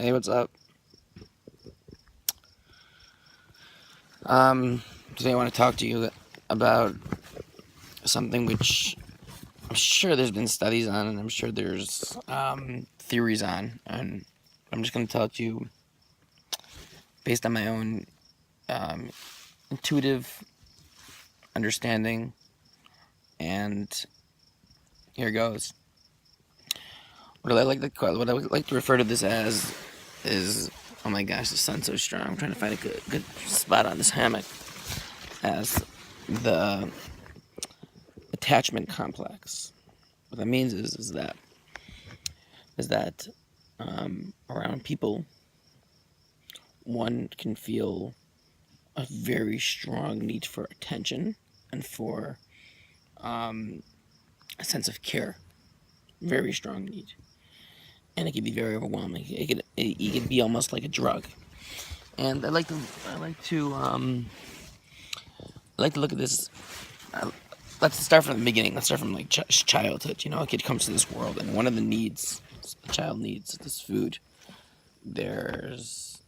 Hey, what's up? Today I want to talk to you about something which I'm sure there's been studies on, and I'm sure there's theories on, and I'm just going to tell it to you based on my own um, intuitive understanding, and here goes. What I would like to refer to this as is, oh my gosh, the sun's so strong. I'm trying to find a good spot on this hammock. As the attachment complex. What that means is that around people, one can feel a very strong need for attention and for a sense of care. Very strong need, and it can be very overwhelming. It could be almost like a drug. And I like to look at this. Let's start from the beginning. Let's start from like childhood. A kid comes to this world, and one of the needs a child needs is food. There's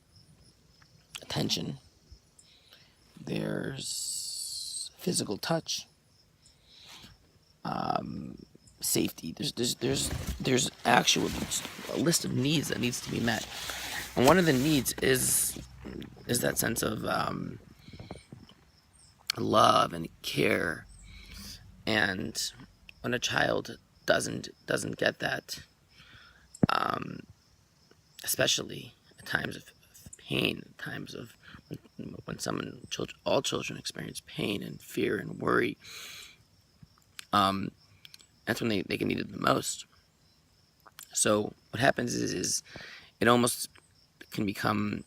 attention. There's physical touch. Safety. There's actually a list of needs that needs to be met, and one of the needs is that sense of love and care. And when a child doesn't get that, especially at times of pain, at times of when all children experience pain and fear and worry, that's when they can need it the most. So what happens is it almost can become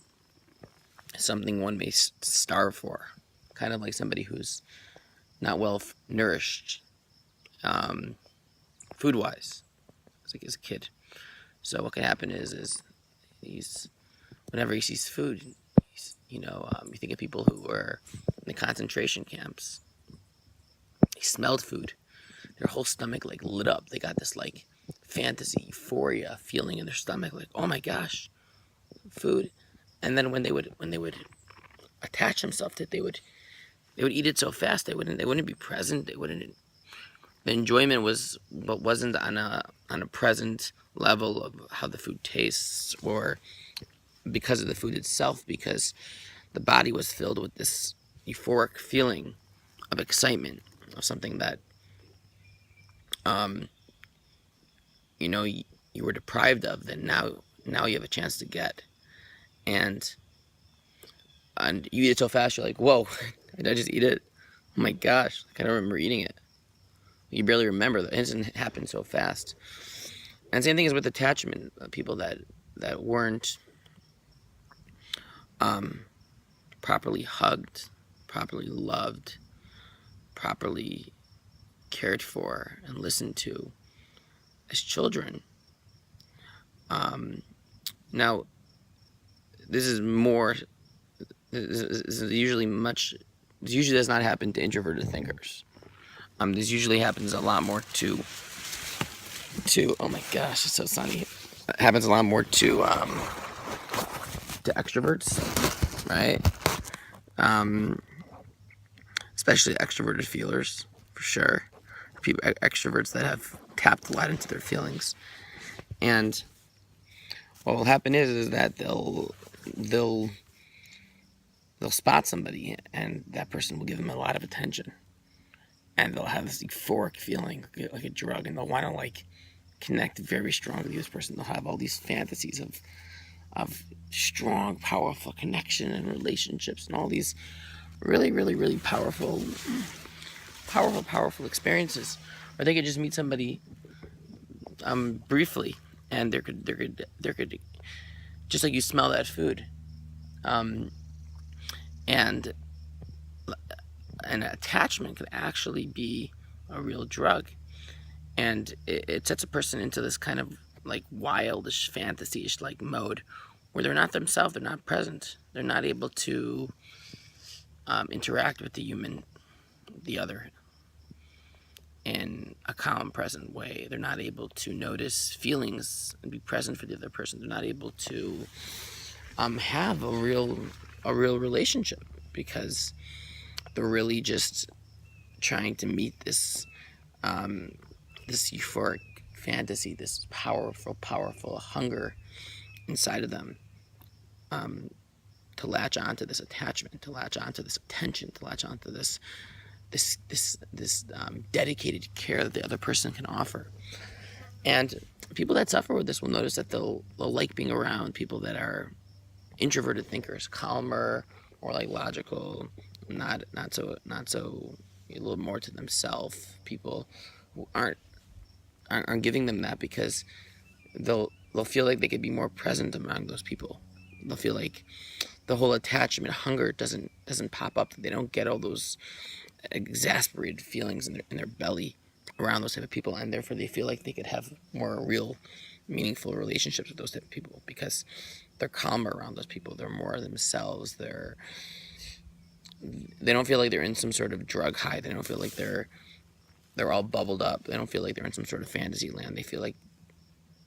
something one may starve for, kind of like somebody who's not well nourished, food-wise, as a kid. So what can happen is whenever he sees food, you think of people who were in the concentration camps. They smelled food, their whole stomach like lit up. They got this like fantasy, euphoria feeling in their stomach, like, oh my gosh, food. And then when they would attach themselves to it, they would eat it so fast they wouldn't be present. The enjoyment wasn't on a present level of how the food tastes, or because of the food itself, because the body was filled with this euphoric feeling of excitement of something that you were deprived of, then now you have a chance to get. And you eat it so fast, you're like, whoa, did I just eat it? Oh my gosh, I don't remember eating it. You barely remember. The incident happened so fast. And same thing is with attachment. People that weren't properly hugged, properly loved, properly cared for and listened to as children. Now, this is more. This usually does not happen to introverted thinkers. This usually happens a lot more to. Oh my gosh, it's so sunny. It happens a lot more to extroverts, right? Especially extroverted feelers, for sure. Extroverts that have tapped a lot into their feelings, and what will happen is that they'll spot somebody, and that person will give them a lot of attention, and they'll have this euphoric feeling like a drug, and they'll want to like connect very strongly with this person. They'll have all these fantasies of strong, powerful connection and relationships, and all these really, really, really powerful experiences. Or they could just meet somebody briefly, and there could just like you smell that food, and an attachment could actually be a real drug, and it sets a person into this kind of like wildish, fantasy-ish like mode, where they're not themselves, they're not present, they're not able to interact with the other. in a calm, present way. They're not able to notice feelings and be present for the other person. They're not able to have a real relationship, because they're really just trying to meet this this euphoric fantasy, this powerful hunger inside of them, to latch onto this attachment, to latch onto this attention, to latch onto this dedicated care that the other person can offer. And people that suffer with this will notice that they'll like being around people that are introverted thinkers, calmer, or like logical, not so a little more to themselves. People who aren't giving them that, because they'll feel like they could be more present among those people. They'll feel like the whole attachment hunger doesn't pop up. They don't get all those exasperated feelings in their belly around those type of people, and therefore they feel like they could have more real, meaningful relationships with those type of people, because they're calmer around those people. They're more themselves. They don't feel like they're in some sort of drug high. They don't feel like they're all bubbled up. They don't feel like they're in some sort of fantasy land. They feel like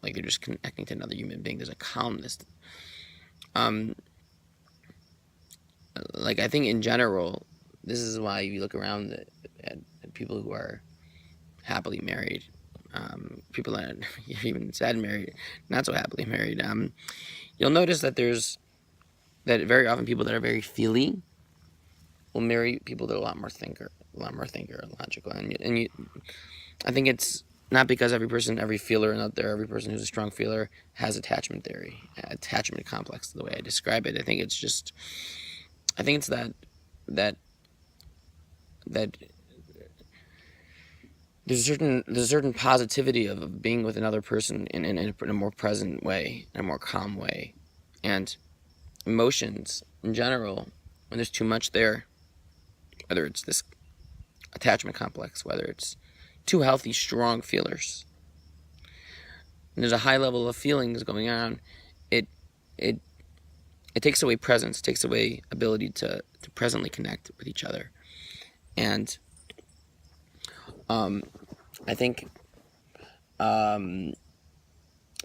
they're just connecting to another human being. There's a calmness. Like, I think in general, this is why you look around at people who are happily married, people that are even sad married, not so happily married. You'll notice that very often people that are very feely will marry people that are a lot more thinker, and logical. And I think it's not because every feeler out there, every person who's a strong feeler has attachment theory, attachment complex, the way I describe it. I think it's that there's a certain positivity of being with another person in a more present way, in a more calm way. And emotions in general, when there's too much there, whether it's this attachment complex, whether it's too healthy, strong feelers, and there's a high level of feelings going on, it takes away presence, takes away ability to presently connect with each other. And I think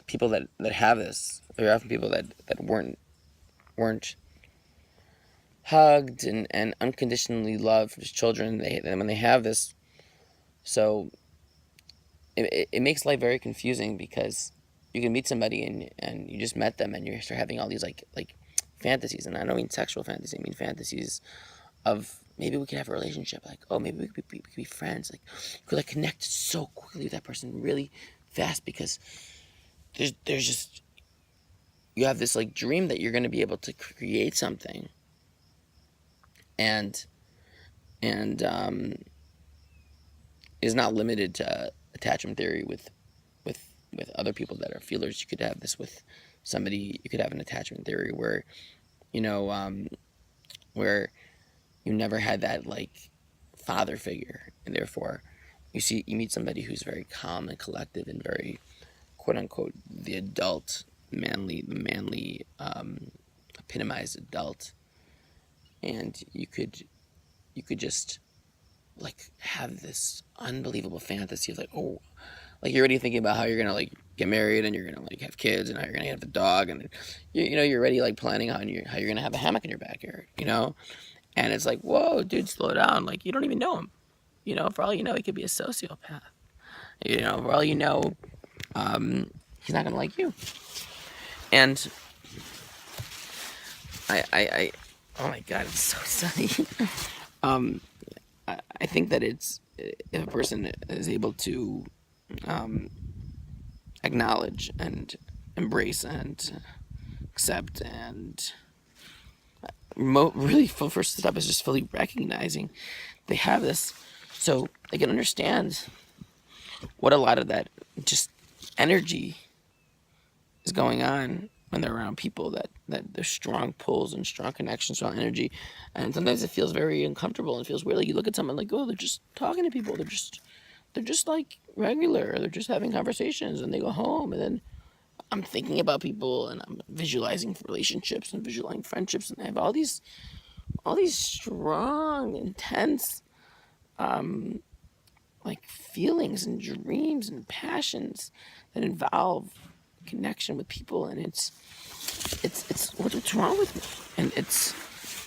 people that have this, very often people that weren't hugged and unconditionally loved as children, when they have this, so it makes life very confusing, because you can meet somebody and you just met them and you start having all these like fantasies. And I don't mean sexual fantasy, I mean fantasies of maybe we could have a relationship, like, oh, maybe we could be friends, like you could connect so quickly with that person really fast, because there's just, you have this like dream that you're going to be able to create something, and is not limited to attachment theory with other people that are feelers. You could have this with somebody. You could have an attachment theory where where you never had that like father figure, and therefore you meet somebody who's very calm and collective and very quote unquote the manly epitomized adult, and you could just like have this unbelievable fantasy of like, oh, like you're already thinking about how you're gonna like get married and you're gonna like have kids and how you're gonna have the dog, and you're already like planning on how you're gonna have a hammock in your backyard, and it's like, whoa, dude, slow down, like you don't even know him, for all you know he could be a sociopath, for all you know, he's not gonna like you. And I oh my god, it's so sunny. I think that if a person is able to acknowledge and embrace and accept, and really the first step is just fully recognizing they have this, so they can understand what a lot of that just energy is going on when they're around people that there's strong pulls and strong connections, strong energy. And sometimes it feels very uncomfortable and feels weird. Like you look at someone like, oh, they're just talking to people. They're just like regular. They're just having conversations, and they go home. And then I'm thinking about people, and I'm visualizing relationships and visualizing friendships, and I have all these strong, intense like feelings and dreams and passions that involve connection with people, and it's what's wrong with me,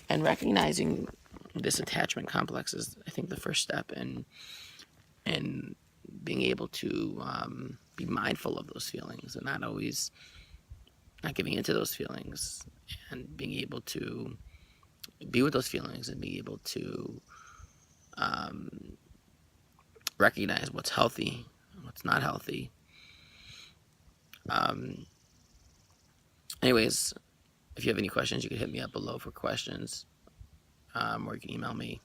and recognizing this attachment complex is, I think, the first step in being able to be mindful of those feelings and not giving into those feelings, and being able to be with those feelings and be able to recognize what's healthy and what's not healthy. Anyways, if you have any questions, you can hit me up below for questions, or you can email me.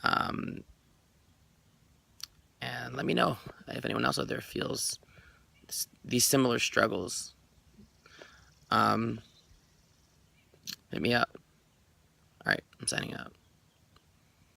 And let me know if anyone else out there feels these similar struggles. Hit me up. All right, I'm signing out.